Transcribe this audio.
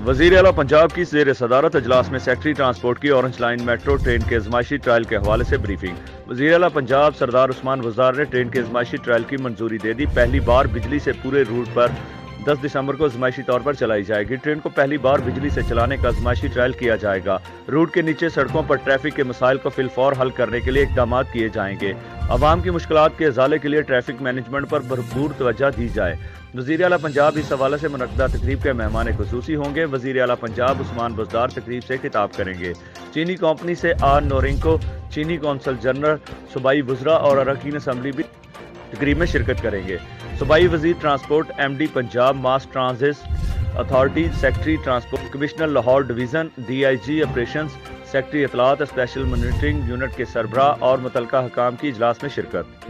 وزیر اعلیٰ پنجاب کی زیر صدارت اجلاس میں سیکٹری ٹرانسپورٹ کی اورنج لائن میٹرو ٹرین کے ازمائشی ٹرائل کے حوالے سے بریفنگ۔ وزیر اعلیٰ پنجاب سردار عثمان وزار نے ٹرین کے ازمائشی ٹرائل کی منظوری دے دی۔ پہلی بار بجلی سے پورے روٹ پر 10 دسمبر کو ازمائشی طور پر چلائی جائے گی۔ ٹرین کو پہلی بار بجلی سے چلانے کا ازمائشی ٹرائل کیا جائے گا۔ روٹ کے نیچے سڑکوں پر ٹریفک کے مسائل کو فی الفور حل کرنے کے لیے اقدامات کیے جائیں گے۔ عوام کی مشکلات کے ازالے کے لیے ٹریفک مینجمنٹ پر بھرپور توجہ دی جائے۔ وزیر اعلیٰ پنجاب اس حوالے سے منعقدہ تقریب کے مہمان خصوصی ہوں گے۔ وزیر اعلیٰ پنجاب عثمان بزدار تقریب سے خطاب کریں گے۔ چینی کمپنی سے آر نورنکو، چینی کونسل جنرل، صوبائی وزراء اور اراکین اسمبلی بھی تقریب میں شرکت کریں گے۔ صوبائی وزیر transport, M D Punjab mass transit authority, secretary transport, commissioner Lahore division, D I G operations, secretary اطلاعات اسپیشل مانیٹرنگ یونٹ کے سربراہ اور متعلقہ حکام کی اجلاس میں شرکت۔